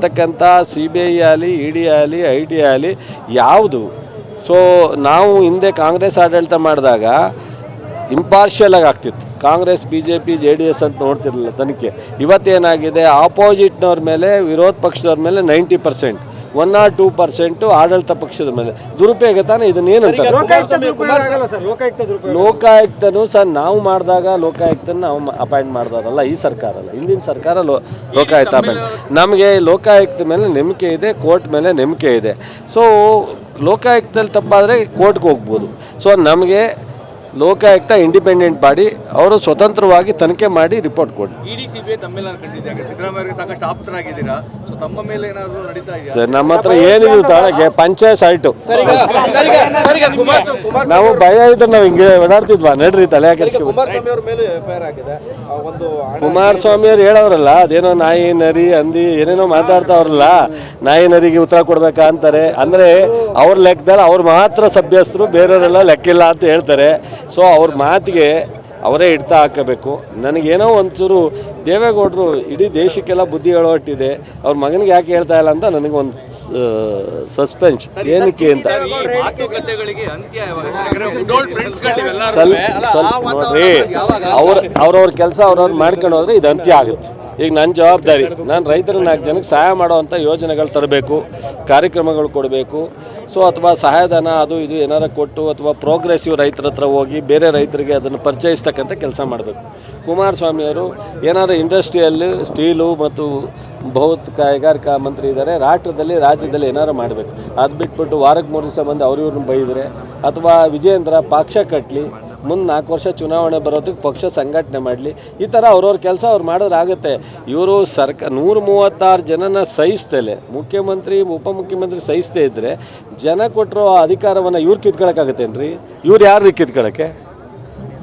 ತಕ್ಕಂಥ CBI ಆಗಲಿ ED ಆಗಲಿ IT ಆಗಲಿ ಯಾವುದು ನಾವು ಹಿಂದೆ ಕಾಂಗ್ರೆಸ್ ಆಡಳಿತ ಮಾಡಿದಾಗ ಇಂಪಾರ್ಷಿಯಲ್ ಆಗಿ ಆಗ್ತಿತ್ತು. ಕಾಂಗ್ರೆಸ್ BJP JDS ಅಂತ ನೋಡ್ತಿರಲಿಲ್ಲ ತನಿಖೆ. ಇವತ್ತೇನಾಗಿದೆ, ಆಪೋಸಿಟ್ನವ್ರ ಮೇಲೆ ವಿರೋಧ ಪಕ್ಷದವ್ರ ಮೇಲೆ 90%, 1 or 2% ಆಡಳಿತ ಪಕ್ಷದ ಮೇಲೆ ದುರುಪಯೋಗ ತಾನೇ. ಇದನ್ನೇನಂತ ಲೋಕಾಯುಕ್ತನೂ ಸಹ ನಾವು ಮಾಡಿದಾಗ ಲೋಕಾಯುಕ್ತನ ನಾವು ಅಪಾಯಿಂಟ್ ಮಾಡಿದವರಲ್ಲ, ಈ ಸರ್ಕಾರ ಅಲ್ಲ, ಹಿಂದಿನ ಸರ್ಕಾರ ಲೋಕಾಯುಕ್ತ ಅಪಾಯಿಂಟ್. ನಮಗೆ ಲೋಕಾಯುಕ್ತ ಮೇಲೆ ನಂಬಿಕೆ ಇದೆ, ಕೋರ್ಟ್ ಮೇಲೆ ನಂಬಿಕೆ ಇದೆ. ಲೋಕಾಯುಕ್ತದಲ್ಲಿ ತಪ್ಪಾದರೆ ಕೋರ್ಟ್ಗೆ ಹೋಗ್ಬೋದು. ನಮಗೆ ಲೋಕಾಯುಕ್ತ ಇಂಡಿಪೆಂಡೆಂಟ್ ಬಾಡಿ, ಅವರು ಸ್ವತಂತ್ರವಾಗಿ ತನಿಖೆ ಮಾಡಿ ರಿಪೋರ್ಟ್ ಕೊಡಿ. ED CBI ತಮ್ಮೆಲ್ಲ ಕಂಡಿದ್ದಾಗ ಸಿದ್ದರಾಮಯ್ಯ ಸಾಕಷ್ಟು ಆಪ್ತರಾಗಿದ್ದೀರಾ, ತಮ್ಮ ಮೇಲೆ ಏನಾದರೂ ನಡೀತಾ ಇದೆಯಾ ಸರ್? ನಮ್ಮ ಹತ್ರ ಏನಿದೆ ತಾಳಗೆ ಪಂಚಾಯತ್ ಸೈಟು. ನಾವು ಭಯ ಇದ್ರೆ ನಾವು ಹಿಂಗೆ ಓಡಾಡ್ತಿದ್ವಾ? ನಡ್ರಿ ತಲೆ ಕೆಡಿಸ್ಕೊಂಡು. ಕುಮಾರಸ್ವಾಮಿ ಅವ್ರು ಹೇಳೋರಲ್ಲ, ಅದೇನೋ ನಾಯಿ ನರಿ ಹಂದಿ ಏನೇನೋ ಮಾತಾಡ್ತಾವ್ರಲ್ಲ, ನಾಯಿ ನರಿಗೆ ಉತ್ತರ ಕೊಡ್ಬೇಕಾ ಅಂತಾರೆ. ಅಂದರೆ ಅವ್ರ ಲೆಕ್ಕದಲ್ಲಿ ಅವ್ರು ಮಾತ್ರ ಸಭ್ಯಸ್ಥರು, ಬೇರೆಯವರೆಲ್ಲ ಲೆಕ್ಕಿಲ್ಲ ಅಂತ ಹೇಳ್ತಾರೆ. ಅವ್ರ ಮಾತಿಗೆ ಅವರೇ ಇಡ್ತಾ ಹಾಕಬೇಕು. ನನಗೇನೋ ಒಂಚೂರು ದೇವೇಗೌಡರು ಇಡೀ ದೇಶಕ್ಕೆಲ್ಲ ಬುದ್ಧಿ ಹೇಳೋಟ್ಟಿದೆ, ಅವ್ರ ಮಗನಿಗೆ ಯಾಕೆ ಹೇಳ್ತಾ ಇಲ್ಲ ಅಂತ ನನಗೊಂದು ಸಸ್ಪೆನ್ಸ್. ಏನಕ್ಕೆ ಅಂತ ಸ್ವಲ್ಪ ನೋಡ್ರಿ, ಅವ್ರವ್ರ ಕೆಲಸ ಅವ್ರವ್ರು ಮಾಡ್ಕೊಂಡು ಹೋದ್ರೆ ಇದು ಅಂತ್ಯ ಆಗುತ್ತೆ. ಈಗ ನನ್ನ ಜವಾಬ್ದಾರಿ, ನಾನು ರೈತರ 4 ಜನಕ್ಕೆ ಸಹಾಯ ಮಾಡೋವಂಥ ಯೋಜನೆಗಳು ತರಬೇಕು, ಕಾರ್ಯಕ್ರಮಗಳು ಕೊಡಬೇಕು. ಅಥವಾ ಸಹಾಯಧನ ಅದು ಇದು ಏನಾರು ಕೊಟ್ಟು, ಅಥವಾ ಪ್ರೋಗ್ರೆಸಿವ್ ರೈತರ ಹತ್ರ ಹೋಗಿ ಬೇರೆ ರೈತರಿಗೆ ಅದನ್ನು ಪರಿಚಯಿಸ್ತಕ್ಕಂಥ ಕೆಲಸ ಮಾಡಬೇಕು. ಕುಮಾರಸ್ವಾಮಿಯವರು ಏನಾರು ಇಂಡಸ್ಟ್ರಿಯಲ್ಲಿ ಸ್ಟೀಲು ಮತ್ತು ಬೃಹತ್ ಕೈಗಾರಿಕಾ ಮಂತ್ರಿ ಇದ್ದಾರೆ, ರಾಜ್ಯದಲ್ಲಿ ಏನಾರು ಮಾಡಬೇಕು. ಅದು ಬಿಟ್ಬಿಟ್ಟು ವಾರಕ್ಕೆ 3 ದಿವಸ ಬಂದು ಅವ್ರನ್ನ ಬೈದರೆ, ಅಥವಾ ವಿಜಯೇಂದ್ರ ಪಕ್ಷ ಕಟ್ಟಲಿ, ಮುಂದೆ 4 ವರ್ಷ ಚುನಾವಣೆ ಬರೋದಕ್ಕೆ ಪಕ್ಷ ಸಂಘಟನೆ ಮಾಡಲಿ, ಈ ಥರ ಅವ್ರವ್ರ ಕೆಲಸ ಅವ್ರು ಮಾಡೋದಾಗುತ್ತೆ. ಇವರು 136 ಜನನ ಸಹಿಸ್ತಲೆ, ಮುಖ್ಯಮಂತ್ರಿ ಉಪಮುಖ್ಯಮಂತ್ರಿ ಸಹಿಸ್ತೇ ಇದ್ದರೆ ಜನ ಕೊಟ್ಟಿರೋ ಅಧಿಕಾರವನ್ನು ಇವ್ರು ಕಿತ್ಕೊಳ್ಳೋಕ್ಕಾಗತ್ತೇನ್ರಿ? ಇವ್ರು ಯಾರು ಕಿತ್ಕೊಳ್ಳೋಕ್ಕೆ?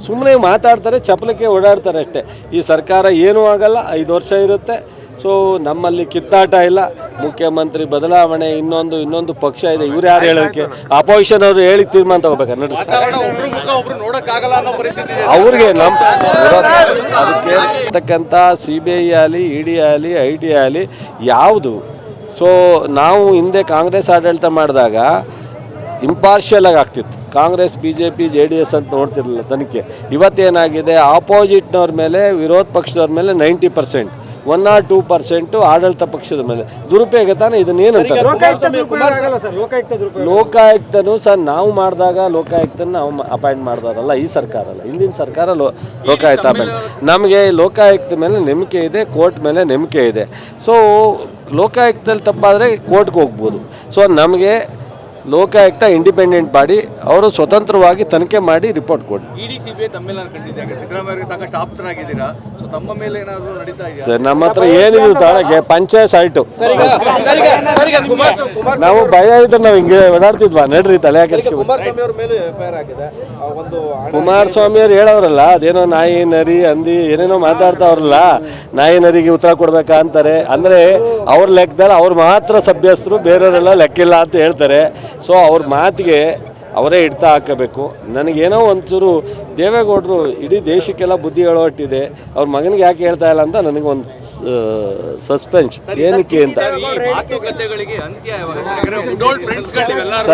ಸುಮ್ಮನೆ ಮಾತಾಡ್ತಾರೆ, ಚಪ್ಪಲಕ್ಕೆ ಓಡಾಡ್ತಾರೆ ಅಷ್ಟೇ. ಈ ಸರ್ಕಾರ ಏನೂ ಆಗಲ್ಲ, 5 ವರ್ಷ ಇರುತ್ತೆ. ನಮ್ಮಲ್ಲಿ ಕಿತ್ತಾಟ ಇಲ್ಲ. ಮುಖ್ಯಮಂತ್ರಿ ಬದಲಾವಣೆ, ಇನ್ನೊಂದು ಪಕ್ಷ ಇದೆ, ಇವ್ರು ಯಾರು ಹೇಳೋಕ್ಕೆ? ಅಪೋಸಿಷನ್ ಅವರು ಹೇಳಿ ತೀರ್ಮಾನ ತಗೋಬೇಕಾ? ನೋಡಿ, ಅವ್ರಿಗೆ ಅದಕ್ಕೆ ತಕ್ಕಂಥ CBI ಆಗಲಿ ED ಆಗಲಿ IT ಆಗಲಿ ಯಾವುದು ನಾವು ಹಿಂದೆ ಕಾಂಗ್ರೆಸ್ ಆಡಳಿತ ಮಾಡಿದಾಗ ಇಂಪಾರ್ಷಿಯಲ್ ಆಗಿ ಆಗ್ತಿತ್ತು. ಕಾಂಗ್ರೆಸ್ BJP JDS ಅಂತ ನೋಡ್ತಿರಲಿಲ್ಲ ತನಿಖೆ. ಇವತ್ತೇನಾಗಿದೆ, ಆಪೋಸಿಟ್ನವ್ರ ಮೇಲೆ ವಿರೋಧ ಪಕ್ಷದವ್ರ ಮೇಲೆ 90%, 1 or 2% ಆಡಳಿತ ಪಕ್ಷದ ಮೇಲೆ ದುರುಪಯೋಗ ತಾನೇ. ಇದನ್ನೇನಂತ ಲೋಕಾಯುಕ್ತನೂ ಸಹ ನಾವು ಮಾಡಿದಾಗ ಲೋಕಾಯುಕ್ತನ ನಾವು ಅಪಾಯಿಂಟ್ ಮಾಡಿದವರಲ್ಲ, ಈ ಸರ್ಕಾರ ಅಲ್ಲ, ಹಿಂದಿನ ಸರ್ಕಾರ ಲೋಕಾಯುಕ್ತ ಅಪಾಯಿಂಟ್. ನಮಗೆ ಲೋಕಾಯುಕ್ತ ಮೇಲೆ ನಂಬಿಕೆ ಇದೆ, ಕೋರ್ಟ್ ಮೇಲೆ ನಂಬಿಕೆ ಇದೆ. ಲೋಕಾಯುಕ್ತದಲ್ಲಿ ತಪ್ಪಾದರೆ ಕೋರ್ಟ್ಗೆ ಹೋಗ್ಬೋದು. ನಮಗೆ ಲೋಕಾಯುಕ್ತ ಇಂಡಿಪೆಂಡೆಂಟ್ ಬಾಡಿ, ಅವರು ಸ್ವತಂತ್ರವಾಗಿ ತನಿಖೆ ಮಾಡಿ ರಿಪೋರ್ಟ್ ಕೊಡಿ. ED CBI ತಮ್ಮೆಲ್ಲ ಕಂಡಿದ್ದಾಗ ಸಿದ್ದರಾಮಯ್ಯ ಸಾಕಷ್ಟು ಆಪ್ತರಾಗಿದ್ದೀರಾ, ತಮ್ಮ ಮೇಲೆ ಏನಾದರೂ ನಡೀತಾ ಇದೆಯಾ ಸರ್? ನಮ್ಮ ಹತ್ರ ಏನಿದೆ ತಾಳಗೆ ಪಂಚಾಯತ್ ಸೈಟು. ನಾವು ಭಯ ಇದ್ರೆ ನಾವು ಹಿಂಗೆ ಓಡಾಡ್ತಿದ್ವಾ? ನಡ್ರಿ ತಲೆ ಕೆಡಿಸ್ಕೊಂಡು. ಕುಮಾರಸ್ವಾಮಿ ಅವ್ರು ಹೇಳೋರಲ್ಲ, ಅದೇನೋ ನಾಯಿ ನರಿ ಹಂದಿ ಏನೇನೋ ಮಾತಾಡ್ತಾವ್ರಲ್ಲ, ನಾಯಿ ನರಿಗೆ ಉತ್ತರ ಕೊಡ್ಬೇಕಾ ಅಂತಾರೆ. ಅಂದರೆ ಅವ್ರ ಲೆಕ್ಕದಲ್ಲಿ ಅವ್ರು ಮಾತ್ರ ಸಭ್ಯಸ್ಥರು, ಬೇರೆಯವರೆಲ್ಲ ಲೆಕ್ಕಿಲ್ಲ ಅಂತ ಹೇಳ್ತಾರೆ. ಅವ್ರ ಮಾತಿಗೆ ಅವರೇ ಇಡ್ತಾ ಹಾಕಬೇಕು. ನನಗೇನೋ ಒಂಚೂರು ದೇವೇಗೌಡರು ಇಡೀ ದೇಶಕ್ಕೆಲ್ಲ ಬುದ್ಧಿ ಹೇಳೋಟ್ಟಿದೆ, ಅವ್ರ ಮಗನಿಗೆ ಯಾಕೆ ಹೇಳ್ತಾ ಇಲ್ಲ ಅಂತ ನನಗೊಂದು ಸಸ್ಪೆನ್ಸ್. ಏನಕ್ಕೆ ಅಂತ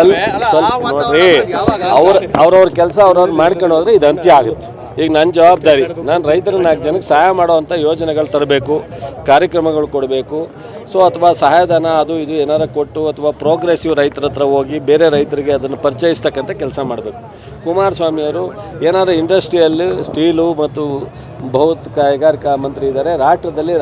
ಸ್ವಲ್ಪ ನೋಡ್ರಿ, ಅವ್ರವ್ರ ಕೆಲಸ ಅವ್ರವ್ರು ಮಾಡ್ಕೊಂಡು ಹೋದ್ರೆ ಇದು ಅಂತ್ಯ ಆಗುತ್ತೆ. ಈಗ ನನ್ನ ಜವಾಬ್ದಾರಿ, ನಾನು ರೈತರ 4 ಜನಕ್ಕೆ ಸಹಾಯ ಮಾಡೋವಂಥ ಯೋಜನೆಗಳು ತರಬೇಕು, ಕಾರ್ಯಕ್ರಮಗಳು ಕೊಡಬೇಕು. ಅಥವಾ ಸಹಾಯಧನ ಅದು ಇದು ಏನಾರು ಕೊಟ್ಟು, ಅಥವಾ ಪ್ರೋಗ್ರೆಸಿವ್ ರೈತರ ಹತ್ರ ಹೋಗಿ ಬೇರೆ ರೈತರಿಗೆ ಅದನ್ನು ಪರಿಚಯಿಸ್ತಕ್ಕಂಥ ಕೆಲಸ ಮಾಡಬೇಕು. ಕುಮಾರಸ್ವಾಮಿಯವರು ಏನಾರು ಇಂಡಸ್ಟ್ರಿಯಲ್ಲಿ ಸ್ಟೀಲು ಮತ್ತು ಬೃಹತ್ ಕೈಗಾರಿಕಾ ಮಂತ್ರಿ ಇದ್ದಾರೆ,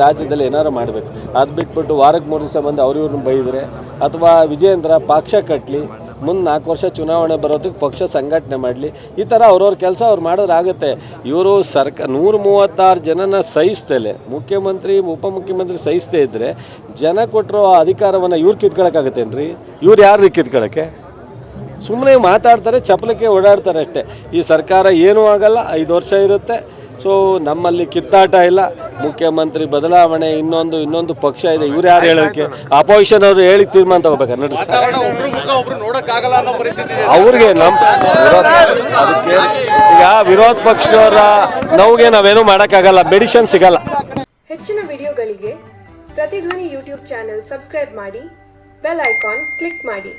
ರಾಜ್ಯದಲ್ಲಿ ಏನಾರು ಮಾಡಬೇಕು. ಅದು ಬಿಟ್ಬಿಟ್ಟು ವಾರಕ್ಕೆ 3 ದಿವಸ ಬಂದು ಅವ್ರನ್ನ ಬೈದರೆ, ಅಥವಾ ವಿಜಯೇಂದ್ರ ಪಕ್ಷ ಕಟ್ಟಲಿ, ಮುಂದೆ 4 ವರ್ಷ ಚುನಾವಣೆ ಬರೋದಕ್ಕೆ ಪಕ್ಷ ಸಂಘಟನೆ ಮಾಡಲಿ, ಈ ಥರ ಅವ್ರವ್ರ ಕೆಲಸ ಅವ್ರು ಮಾಡೋದಾಗುತ್ತೆ. ಇವರು 136 ಜನನ ಸಹಿಸ್ತಲೆ, ಮುಖ್ಯಮಂತ್ರಿ ಉಪಮುಖ್ಯಮಂತ್ರಿ ಸಹಿಸ್ತೇ ಇದ್ದರೆ ಜನ ಕೊಟ್ಟಿರೋ ಅಧಿಕಾರವನ್ನು ಇವ್ರು ಕಿತ್ಕೊಳ್ಳೋಕ್ಕಾಗತ್ತೇನ್ರಿ? ಇವ್ರು ಯಾರು ಕಿತ್ಕೊಳ್ಳೋಕ್ಕೆ? ಸುಮ್ಮನೆ ಮಾತಾಡ್ತಾರೆ, ಚಪ್ಪಲಕ್ಕೆ ಓಡಾಡ್ತಾರೆ ಅಷ್ಟೇ. ಈ ಸರ್ಕಾರ ಏನೂ ಆಗಲ್ಲ, 5 ವರ್ಷ ಇರುತ್ತೆ. ನಮ್ಮಲ್ಲಿ ಕಿತ್ತಾಟ ಇಲ್ಲ. ಮುಖ್ಯಮಂತ್ರಿ ಬದಲಾವಣೆ, ಇನ್ನೊಂದು ಪಕ್ಷ ಇದೆ, ಇವ್ರು ಯಾರು ಹೇಳೋಕ್ಕೆ? ಅಪೋಸಿಷನ್ ಅವರು ಹೇಳಿ ತೀರ್ಮಾನ ತಗೋಬೇಕಾ? ನೋಡಿ, ಅವ್ರಿಗೆ ಅದಕ್ಕೆ ಈಗ ವಿರೋಧ ಪಕ್ಷದವರ ನೋವಿಗೆ ನಾವೇನು ಮಾಡೋಕ್ಕಾಗಲ್ಲ, ಮೆಡಿಸಿನ್ ಸಿಗಲ್ಲ. ಹೆಚ್ಚಿನ ವಿಡಿಯೋಗಳಿಗೆ ಪ್ರತಿಧ್ವನಿ ಯೂಟ್ಯೂಬ್ ಚಾನೆಲ್ ಸಬ್ಸ್ಕ್ರೈಬ್ ಮಾಡಿ, ಬೆಲ್ ಐಕಾನ್ ಕ್ಲಿಕ್ ಮಾಡಿ.